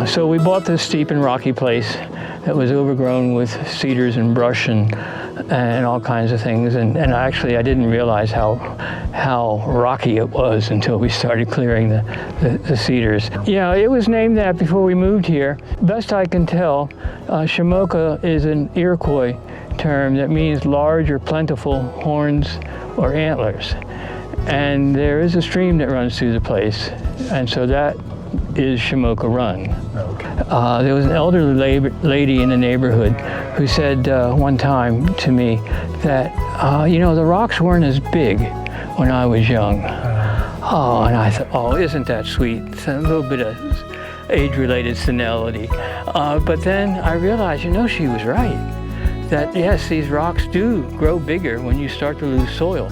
So we bought this steep and rocky place that was overgrown with cedars and brush and all kinds of things. And actually, I didn't realize how rocky it was until we started clearing the cedars. Yeah, it was named that before we moved here. Best I can tell, Shamoka is an Iroquois term that means large or plentiful horns or antlers. And there is a stream that runs through the place, and so that is Shamoka Run. Okay. There was an elderly lady in the neighborhood who said one time to me that, the rocks weren't as big when I was young. Oh, and I thought, oh, isn't that sweet? It's a little bit of age-related senility. But then I realized, she was right. That yes, these rocks do grow bigger when you start to lose soil.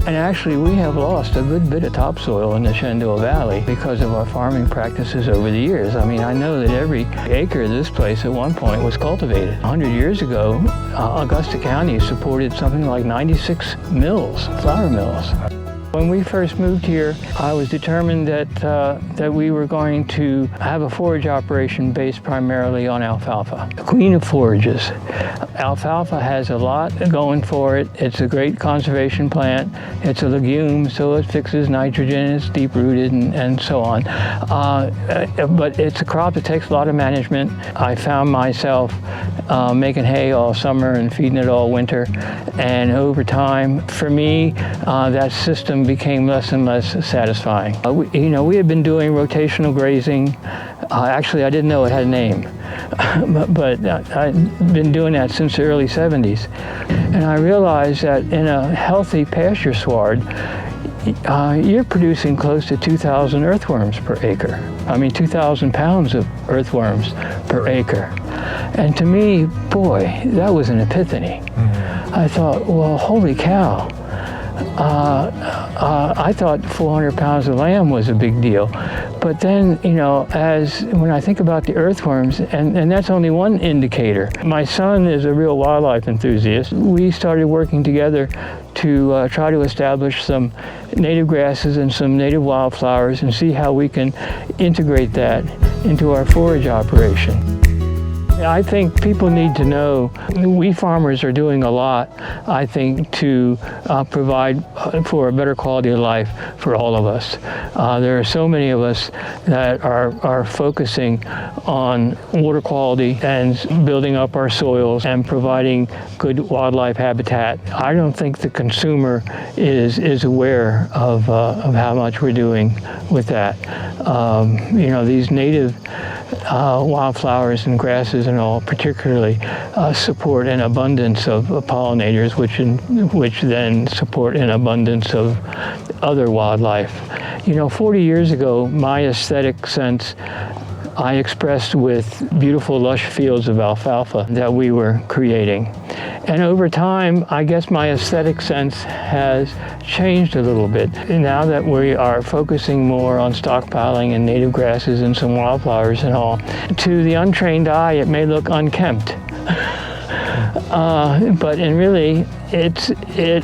And actually, we have lost a good bit of topsoil in the Shenandoah Valley because of our farming practices over the years. I mean, I know that every acre of this place at one point was cultivated. 100 years ago, Augusta County supported something like 96 mills, flour mills. When we first moved here, I was determined that we were going to have a forage operation based primarily on alfalfa, the queen of forages. Alfalfa has a lot going for it. It's a great conservation plant. It's a legume, so it fixes nitrogen, it's deep-rooted, and so on. But it's a crop that takes a lot of management. I found myself making hay all summer and feeding it all winter. And over time, for me, that system became less and less satisfying. We had been doing rotational grazing. Actually, I didn't know it had a name, but I've been doing that since the early 70s. And I realized that in a healthy pasture sward, you're producing close to 2,000 earthworms per acre. I mean, 2,000 pounds of earthworms per acre. And to me, boy, that was an epiphany. I thought, well, holy cow. I thought 400 pounds of lamb was a big deal. But then, when I think about the earthworms, and that's only one indicator. My son is a real wildlife enthusiast. We started working together to try to establish some native grasses and some native wildflowers and see how we can integrate that into our forage operation. I think people need to know we farmers are doing a lot, I think, to provide for a better quality of life for all of us. There are so many of us that are focusing on water quality and building up our soils and providing good wildlife habitat. I don't think the consumer is aware of how much we're doing with that. These native wildflowers and grasses and all particularly support an abundance of pollinators, which then support an abundance of other wildlife. 40 years ago, my aesthetic sense I expressed with beautiful lush fields of alfalfa that we were creating. And over time, I guess my aesthetic sense has changed a little bit. Now that we are focusing more on stockpiling and native grasses and some wildflowers and all, to the untrained eye, it may look unkempt. But really, it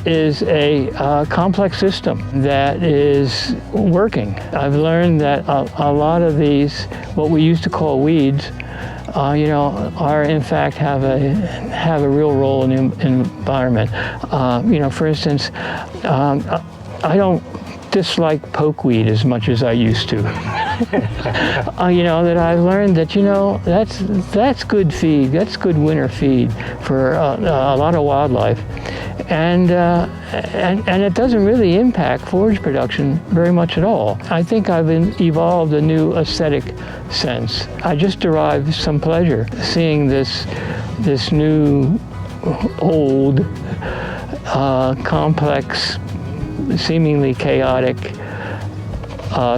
is a complex system that is working. I've learned that a lot of these, what we used to call weeds, are in fact have a real role in the environment. For instance, I don't dislike pokeweed as much as I used to. That I've learned that that's good feed. That's good winter feed for a lot of wildlife, and it doesn't really impact forage production very much at all. I think I've evolved a new aesthetic sense. I just derive some pleasure seeing this new, old, complex, seemingly chaotic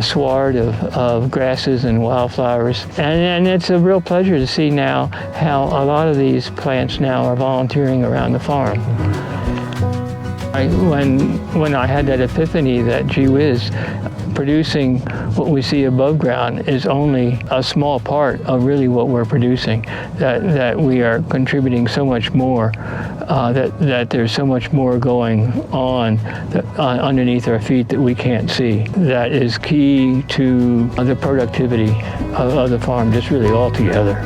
sward of grasses and wildflowers. And it's a real pleasure to see now how a lot of these plants now are volunteering around the farm. When I had that epiphany that, gee whiz, producing what we see above ground is only a small part of really what we're producing, that we are contributing so much more that there's so much more going on underneath our feet that we can't see. That is key to the productivity of the farm, just really altogether.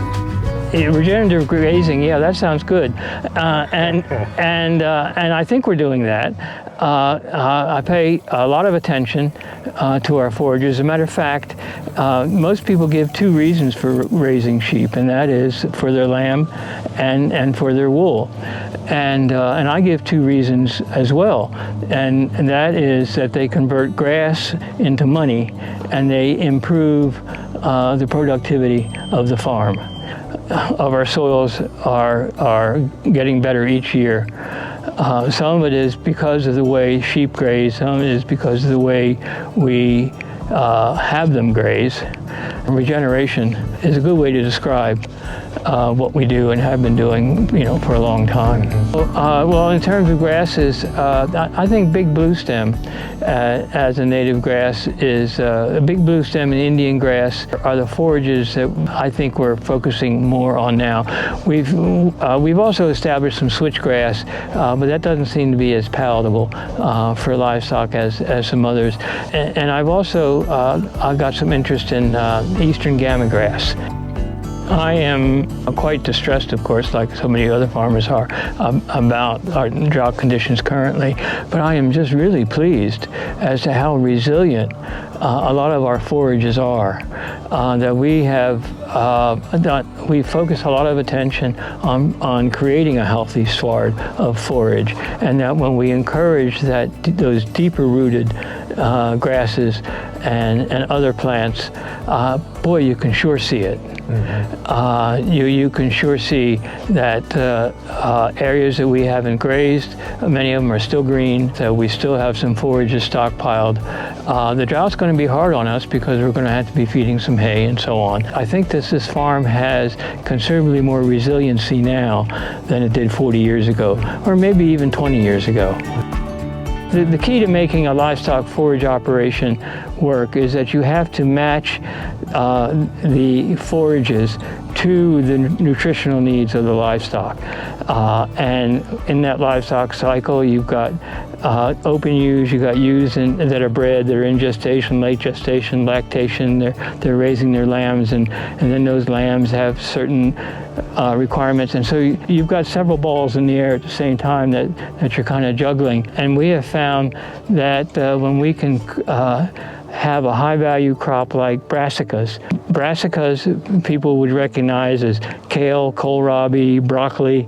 Regenerative grazing, yeah, that sounds good, and I think we're doing that. I pay a lot of attention to our forages. As a matter of fact, most people give two reasons for raising sheep, and that is for their lamb and for their wool. And I give two reasons as well, and that is that they convert grass into money, and they improve the productivity of the farm. Of our soils are getting better each year. Some of it is because of the way sheep graze, some of it is because of the way we have them graze. Regeneration is a good way to describe what we do and have been doing, for a long time. Well, in terms of grasses, I think big bluestem as a native grass is a big bluestem and Indian grass are the forages that I think we're focusing more on now. We've also established some switchgrass, but that doesn't seem to be as palatable for livestock as some others. And I've also got some interest in eastern gamma grass. I am quite distressed, of course, like so many other farmers are, about our drought conditions currently, but I am just really pleased as to how resilient a lot of our forages are. That we focus a lot of attention on creating a healthy sward of forage, and that when we encourage those deeper rooted grasses and other plants, boy, you can sure see it. Mm-hmm. You can sure see that areas that we haven't grazed, many of them are still green, so we still have some forages stockpiled. The drought's going to be hard on us because we're going to have to be feeding some hay and so on. I think this farm has considerably more resiliency now than it did 40 years ago, or maybe even 20 years ago. The key to making a livestock forage operation work is that you have to match the forages to the nutritional needs of the livestock. And in that livestock cycle, you've got open ewes, you've got ewes that are bred, that are in gestation, late gestation, lactation, they're raising their lambs, and then those lambs have certain requirements, and so you've got several balls in the air at the same time that you're kind of juggling. And we have found that when we can have a high-value crop like brassicas people would recognize as kale, kohlrabi, broccoli.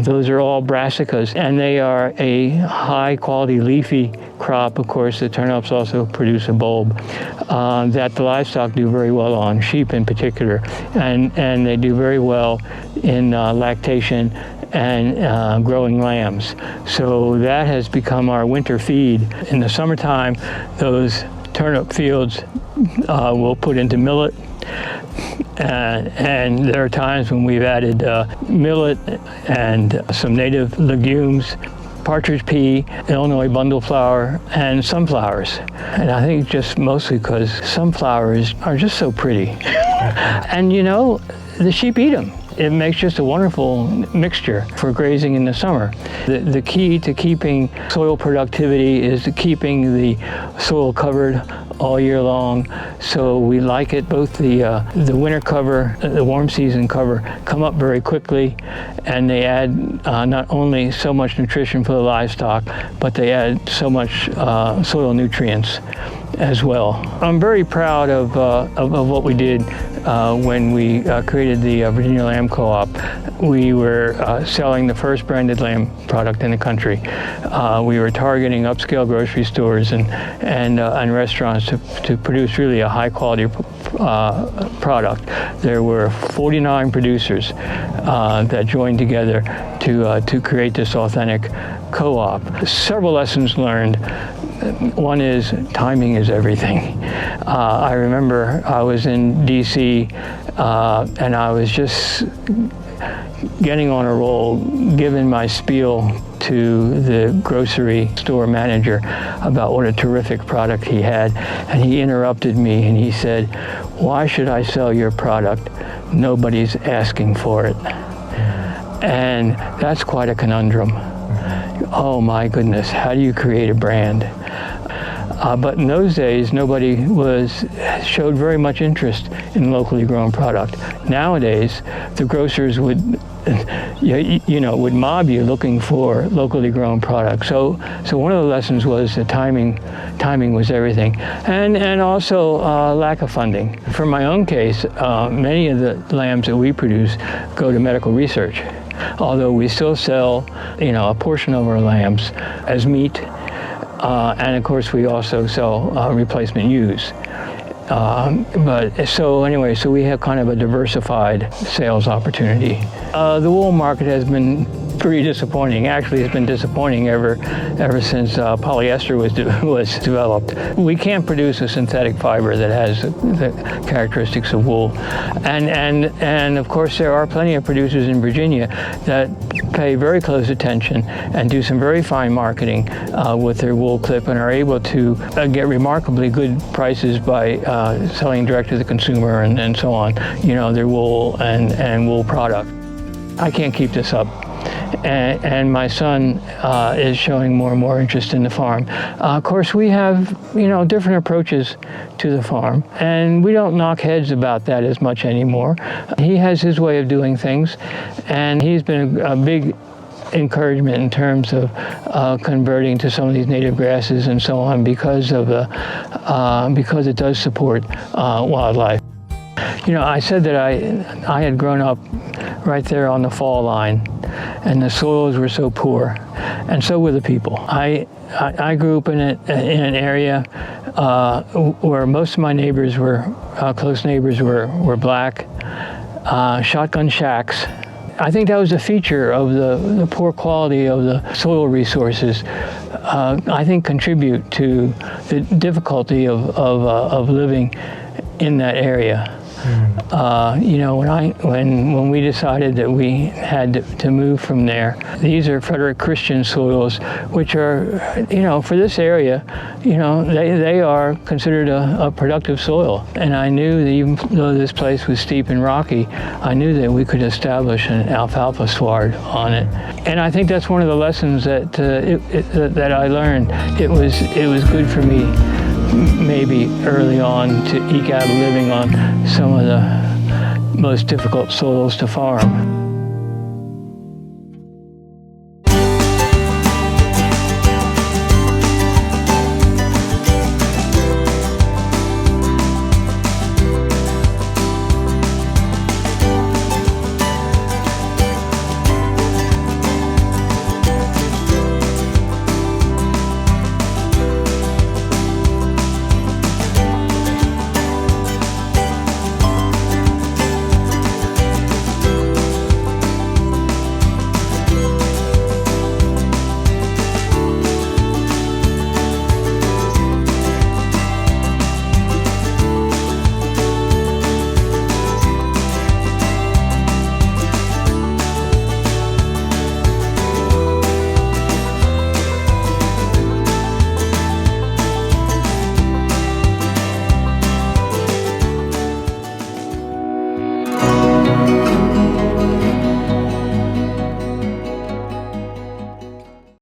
Those are all brassicas, and they are a high-quality leafy crop. Of course, the turnips also produce a bulb that the livestock do very well on, sheep in particular, and they do very well in lactation and growing lambs. So that has become our winter feed. In the summertime, those turnip fields we'll put into millet, and there are times when we've added millet and some native legumes, partridge pea, Illinois bundle flower, and sunflowers. And I think just mostly because sunflowers are just so pretty. And the sheep eat them. It makes just a wonderful mixture for grazing in the summer. The key to keeping soil productivity is to keeping the soil covered all year long. So we like it, both the winter cover, the warm season cover, come up very quickly, and they add not only so much nutrition for the livestock, but they add so much soil nutrients as well. I'm very proud of what we did when we created the Virginia Lamb Co-op. We were selling the first branded lamb product in the country. We were targeting upscale grocery stores and restaurants to produce really a high quality product. There were 49 producers that joined together to create this authentic co-op. Several lessons learned. One is timing is everything. I remember I was in DC and I was just getting on a roll, giving my spiel to the grocery store manager about what a terrific product he had, and he interrupted me and he said, "Why should I sell your product? Nobody's asking for it." And that's quite a conundrum. Oh my goodness, how do you create a brand? But in those days, nobody showed very much interest in locally grown product. Nowadays, the grocers would mob you looking for locally grown product. So one of the lessons was that timing was everything, and also lack of funding. For my own case, many of the lambs that we produce go to medical research, although we still sell, a portion of our lambs as meat. And of course, we also sell replacement ewes. So we have kind of a diversified sales opportunity. The wool market has been pretty disappointing. Actually, it's been disappointing ever since polyester was developed. We can't produce a synthetic fiber that has the characteristics of wool, and of course there are plenty of producers in Virginia that pay very close attention and do some very fine marketing with their wool clip and are able to get remarkably good prices by selling direct to the consumer and so on. Their wool and wool product. I can't keep this up. And my son is showing more and more interest in the farm. Of course, we have, different approaches to the farm, and we don't knock heads about that as much anymore. He has his way of doing things, and he's been a big encouragement in terms of converting to some of these native grasses and so on because it does support wildlife. I said that I had grown up right there on the fall line, and the soils were so poor, and so were the people. I grew up in an area where most of my neighbors close neighbors were black, shotgun shacks. I think that was a feature of the poor quality of the soil resources. I think contribute to the difficulty of living in that area. When we decided that we had to move from there, these are Frederick Christian soils, which are, for this area, they are considered a productive soil. And I knew that even though this place was steep and rocky, I knew that we could establish an alfalfa sward on it. And I think that's one of the lessons that I learned. It was good for me, maybe early on, to eke out a living on some of the most difficult soils to farm.